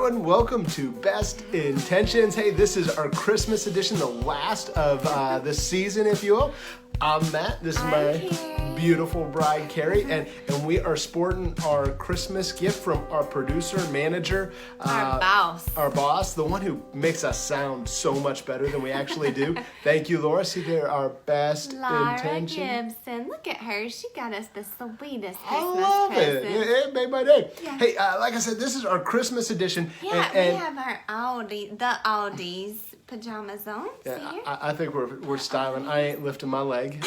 everyone, welcome to Best Intentions. Hey, this is our Christmas edition, the last of this season, if you will. I'm Matt, this is my beautiful bride, Carrie, and we are sporting our Christmas gift from our producer, manager, our boss, the one who makes us sound so much better than we actually do. Thank you, Laura. See, they're our best intentions. Laura Gibson, look at her. She got us the sweetest Christmas I love present. It made my day. Yeah. Hey, like I said, this is our Christmas edition. Yeah, and we have our Aldi's pajamas on. Yeah, See? I think we're styling. I ain't lifting my leg.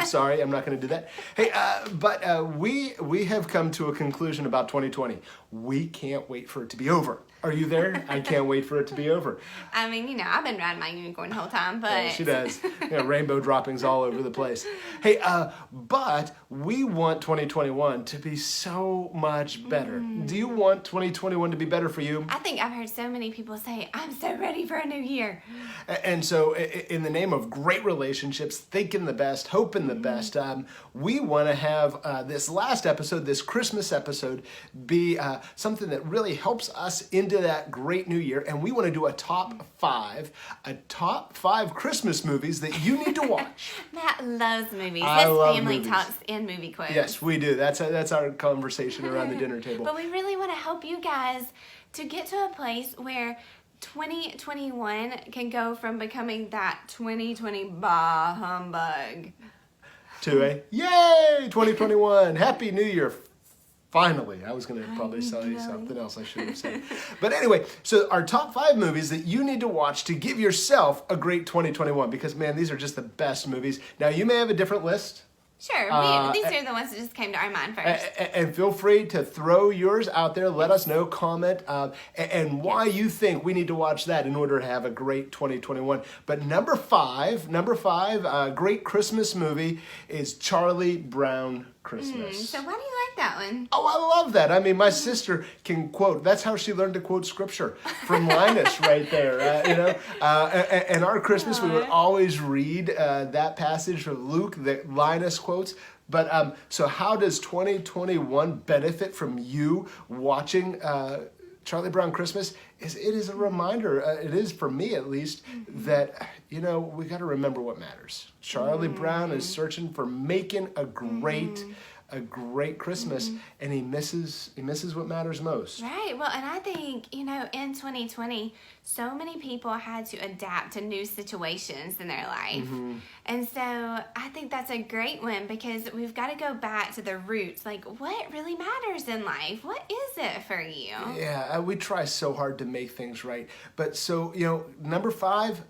Sorry, I'm not going to do that. Hey, but we have come to a conclusion about 2020. We can't wait for it to be over. Are you there? I can't wait for it to be over. I mean, I've been riding my unicorn the whole time, but... Yeah, she does. Rainbow droppings all over the place. Hey, but we want 2021 to be so much better. Do you want 2021 to be better for you? I think I've heard so many people say, I'm so ready for a new year. And so in the name of great relationships, thinking the best, hoping the best, we want to have this last episode, this Christmas episode, be something that really helps us into that great new year. And we want to do a top five Christmas movies that you need to watch. Matt loves movies. I His love family movies. talks in movie quotes. Yes, we do. That's our conversation around the dinner table. But we really want to help you guys to get to a place where 2021 can go from becoming that 2020 bah humbug To a yay 2021, Happy New Year. Finally, I was going to probably tell you something else I should have said. But anyway, so our top 5 movies that you need to watch to give yourself a great 2021, because man, these are just the best movies. Now, you may have a different list. Sure, these are the ones that just came to our mind first. And feel free to throw yours out there. Let us know, comment, and why you think we need to watch that in order to have a great 2021. But number five, great Christmas movie is Charlie Brown Christmas. So why do you like that one? Oh, I love that. I mean, my sister can quote. That's how she learned to quote scripture from Linus right there. And our Christmas, we would always read that passage from Luke that Linus quotes. But so how does 2021 benefit from you watching Charlie Brown Christmas? It is a reminder, it is for me at least, that, we got to remember what matters. Charlie Brown is searching for making a great Christmas, and he misses what matters most. Right. Well, and I think, in 2020, so many people had to adapt to new situations in their life. And so I think that's a great one because we've got to go back to the roots. Like, what really matters in life? What is it for you? Yeah, we try so hard to make things right. But so, number 5,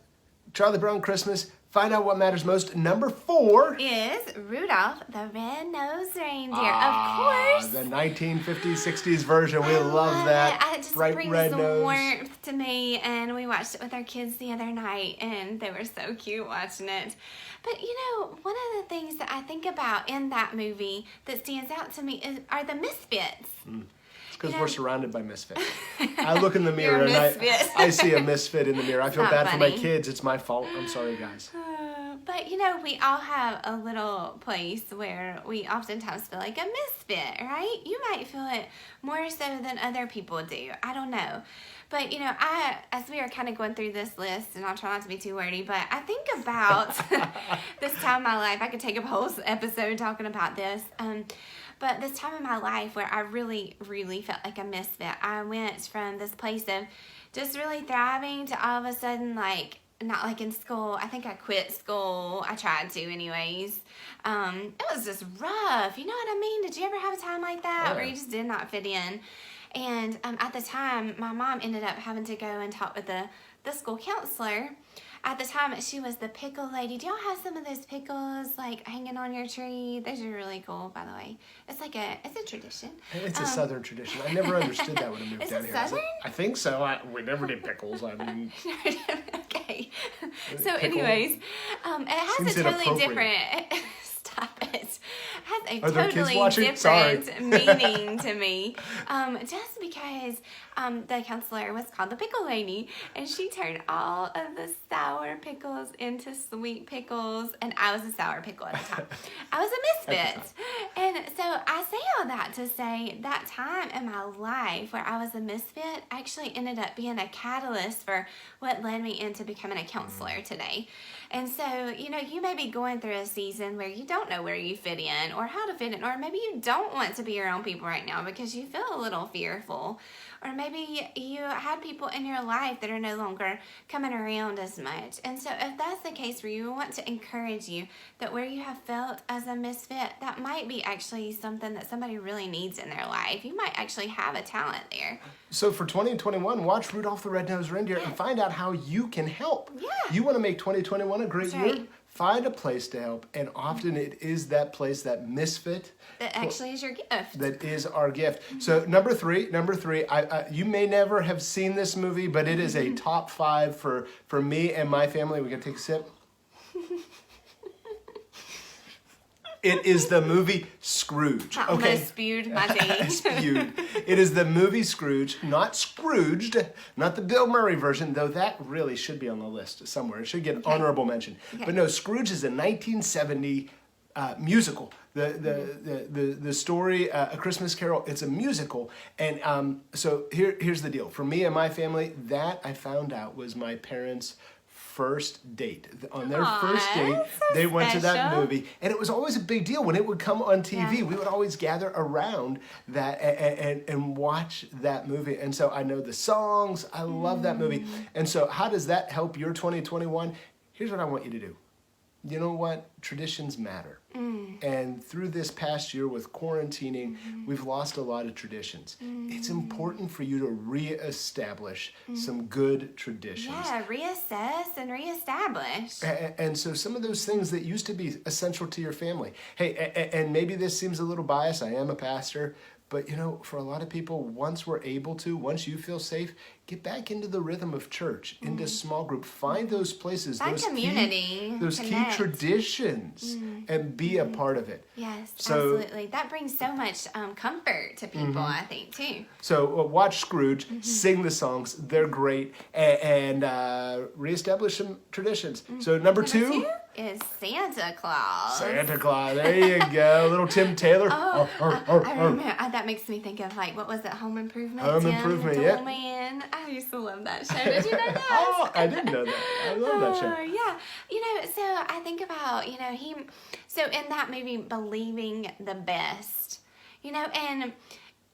Charlie Brown Christmas. Find out what matters most. Number 4 is Rudolph the Red-Nosed Reindeer. Of course. The 1950s, 60s version. We love that. It just bright brings red the nose. warmth to me. And we watched it with our kids the other night, and they were so cute watching it. But, one of the things that I think about in that movie that stands out to me are the misfits. Because we're surrounded by misfits. I look in the mirror and misfit. I see a misfit in the mirror. I feel not bad for my funny. kids. It's my fault. I'm sorry, guys. But, we all have a little place where we oftentimes feel like a misfit, right? You might feel it more so than other people do. I don't know. But, as we are kind of going through this list, and I'll try not to be too wordy, but I think about this time in my life. I could take a whole episode talking about this. But this time in my life where I really, really felt like a misfit, I went from this place of just really thriving to all of a sudden, not like in school. I think I quit school. I tried to anyways. It was just rough. You know what I mean? Did you ever have a time like that where you just did not fit in? And at the time, my mom ended up having to go and talk with the school counselor. At the time, she was the pickle lady. Do y'all have some of those pickles hanging on your tree? Those are really cool, by the way. It's a tradition. It's a Southern tradition. I never understood that when I moved down it here. Southern? I think so. We never did pickles. Okay. So, anyways, it has Seems a totally inappropriate. different. Stop it. Has a Are there kids totally watching? different meaning to me. Just because the counselor was called the pickle lady, and she turned all of the sour pickles into sweet pickles, and I was a sour pickle at the time. I was a misfit. And so I say all of that to say that time in my life where I was a misfit actually ended up being a catalyst for what led me into becoming a counselor today. And so, you may be going through a season where you don't know where you fit in or how to fit in, or maybe you don't want to be around people right now because you feel a little fearful. Or maybe you had people in your life that are no longer coming around as much. And so if that's the case for you, we want to encourage you that where you have felt as a misfit, that might be actually something that somebody really needs in their life. You might actually have a talent there. So for 2021, watch Rudolph the Red-Nosed Reindeer and find out how you can help. Yeah. You want to make 2021 a great That's year? right. Find a place to help, and often it is that place, that misfit, That actually is your gift. that is our gift. So number three, you may never have seen this movie, but it is a top 5 for me and my family. We can take a sip. It is the movie Scrooge. I almost spewed my tea. Spewed. It is the movie Scrooge, not Scrooged, not the Bill Murray version, though that really should be on the list somewhere. It should get an honorable mention. Okay. But no, Scrooge is a 1970 musical. The story, A Christmas Carol, it's a musical. And so here's the deal. For me and my family, that I found out was my parents' first date. On their first date, that's so they went to that special. movie. And it was always a big deal when it would come on TV. Yeah. We would always gather around that and watch that movie. And so I know the songs. I love that movie. And so how does that help your 2021? Here's what I want you to do. You know what? Traditions matter. And through this past year with quarantining, we've lost a lot of traditions. It's important for you to reestablish some good traditions. Yeah, reassess and reestablish. And so some of those things that used to be essential to your family. Hey, and maybe this seems a little biased. I am a pastor. But, for a lot of people, once you feel safe, get back into the rhythm of church, into small group. Find those places, Find those community, those connect. key traditions, and be a part of it. Yes, So- absolutely. That brings so much comfort to people, I think, too. So watch Scrooge, sing the songs. They're great. And reestablish some traditions. So number two? Is Santa Claus. Santa Claus. There you go. Little Tim Taylor. Oh, I remember. That makes me think of, what was it, Home Improvement? Home Tim, Improvement, the yeah. Tool Man. I used to love that show. Did you know that? Oh, I didn't know that. I love that show. Yeah. So I think about, so in that movie, believing the best, and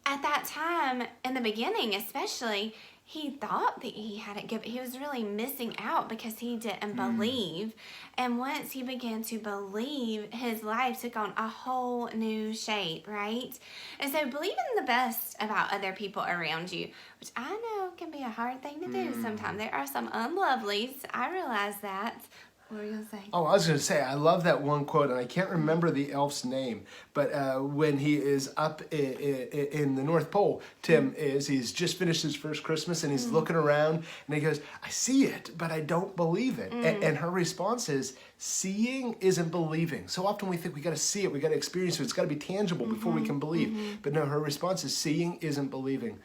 at that time, in the beginning especially, he thought that he had it good, but he was really missing out because he didn't believe. And once he began to believe, his life took on a whole new shape, right? And so believing the best about other people around you, which I know can be a hard thing to do sometimes. There are some unlovelies. I realize that. What were you going to say? Oh, I was going to say, I love that one quote, and I can't remember the elf's name, but when he is up in the North Pole, he's just finished his first Christmas, and he's looking around, and he goes, I see it, but I don't believe it. And her response is, seeing isn't believing. So often we think we got to see it, we got to experience it, it's got to be tangible before we can believe. But no, her response is, seeing isn't believing.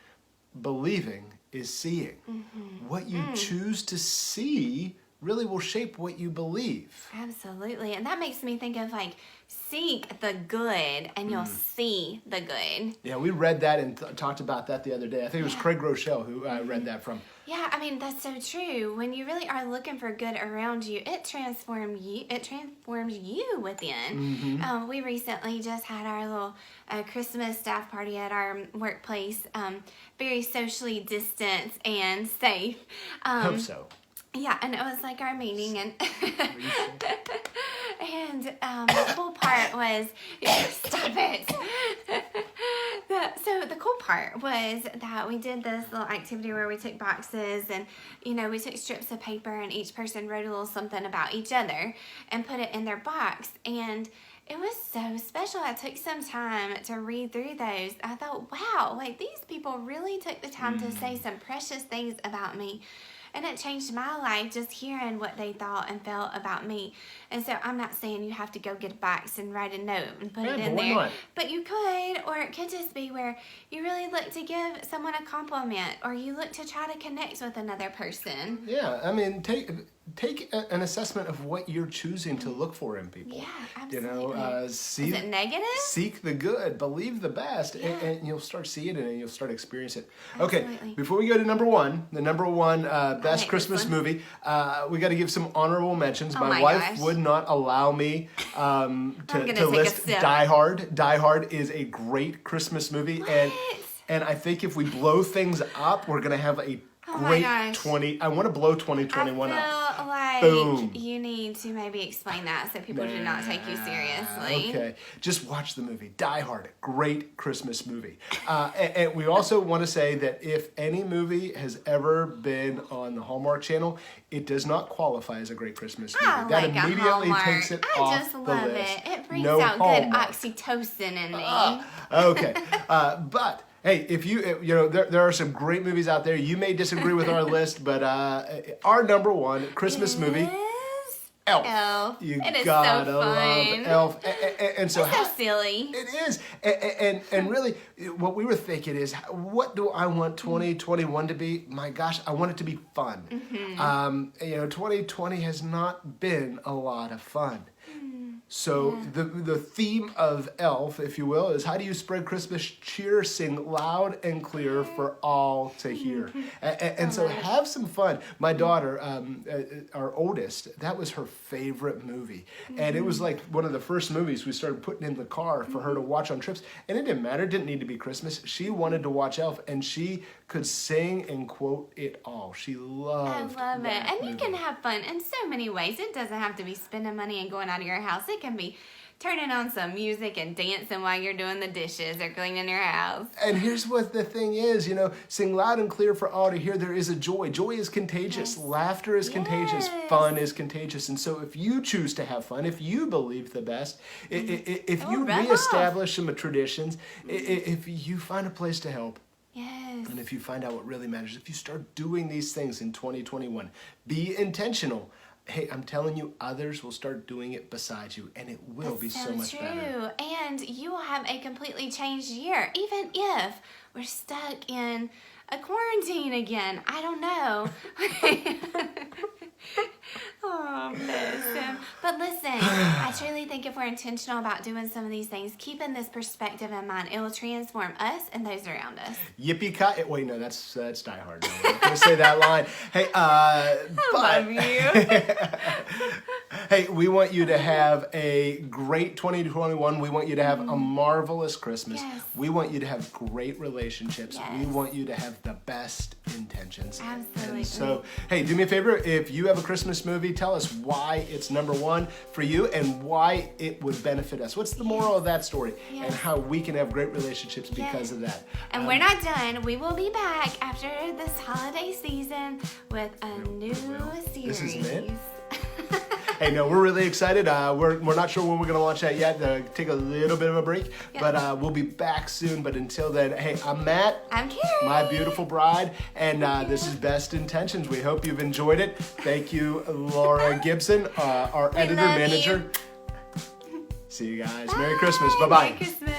Believing is seeing. What you choose to see really will shape what you believe. Absolutely. And that makes me think of seek the good and you'll see the good. Yeah, we read that and talked about that the other day. I think it was Craig Rochelle who I read that from. Yeah, that's so true. When you really are looking for good around you, it transforms you within. We recently just had our little Christmas staff party at our workplace, very socially distanced and safe. Hope so. Yeah, and it was our meeting, and and the cool part was, stop it. So the cool part was that we did this little activity where we took boxes and, we took strips of paper and each person wrote a little something about each other and put it in their box. And it was so special. I took some time to read through those. I thought, wow, these people really took the time to say some precious things about me. And it changed my life just hearing what they thought and felt about me. And so I'm not saying you have to go get a box and write a note and put it in why there. not? But you could, or it could just be where you really look to give someone a compliment, or you look to try to connect with another person. Yeah, take an assessment of what you're choosing to look for in people. Yeah, You absolutely. know, Is it negative? seek the good, believe the best, and you'll start seeing it and you'll start experiencing it. Okay, Absolutely. before we go to number one, the number one best this Christmas one. movie, we got to give some honorable mentions. Oh my my wife gosh. would not allow me gonna to take a list sip. Die Hard. Die Hard is a great Christmas movie, and I think if we blow things up, we're gonna have a Oh my great gosh. I want to blow 2021 up. I feel like Boom. you need to maybe explain that so people do not take you seriously. Okay, just watch the movie Die Hard. Great Christmas movie. And we also want to say that if any movie has ever been on the Hallmark Channel, it does not qualify as a great Christmas movie. I That like a immediately Hallmark. takes it I off just the love list. it. It brings No out Hallmark. good oxytocin in me. Okay, but hey, if you know, there are some great movies out there. You may disagree with our list, but our number one Christmas movie, Is Elf. Elf. You It is gotta so fun. love Elf, and so It's so silly. it is, and really, what we were thinking is, what do I want 2021 to be? My gosh, I want it to be fun. You know, 2020 has not been a lot of fun. So the theme of Elf, if you will, is how do you spread Christmas cheer, sing loud and clear for all to hear. And so have some fun. My daughter, our oldest, that was her favorite movie. And it was like one of the first movies we started putting in the car for her to watch on trips. And it didn't matter, it didn't need to be Christmas. She wanted to watch Elf, and she could sing and quote it all. She I loved love it. that And you movie. can have fun in so many ways. It doesn't have to be spending money and going out of your house. It can be turning on some music and dancing while you're doing the dishes or cleaning your house. And here's what the thing is, you know, sing loud and clear for all to hear. There is a joy. Joy is contagious. Yes. Laughter is contagious. Yes. Fun is contagious. And so if you choose to have fun, if you believe the best, if Oh, you rub off. reestablish some traditions, if you find a place to help, Yes. and if you find out what really matters, if you start doing these things in 2021, be intentional. Hey, I'm telling you, others will start doing it beside you, and it will be so much true. better. And you will have a completely changed year, even if we're stuck in a quarantine again. I don't know. Oh, bless him. But listen, I truly think if we're intentional about doing some of these things, keeping this perspective in mind, it will transform us and those around us. Yippee-ki! Wait, no, that's Die Hard. No, I'm not gonna say that line. Hey, Love you. hey, we want you to have a great 2021. We want you to have a marvelous Christmas. Yes. We want you to have great relationships. We Yes. want you to have the best intentions. Absolutely. And so, hey, do me a favor. If you have a Christmas movie, tell us why it's number one for you and why it would benefit us. What's the moral of that story? Yes. And how we can have great relationships because Yes. of that. And we're not done. We will be back after this holiday season with a new series. This isn't it? Hey, no, we're really excited. We're not sure when we're going to launch that yet. Take a little bit of a break, Yep. but we'll be back soon. But until then, hey, I'm Matt, I'm Carrie. my beautiful bride, and this is Best Intentions. We hope you've enjoyed it. Thank you, Laura Gibson, our editor love manager. See you guys. Merry Bye. Christmas. Bye-bye. Merry Christmas.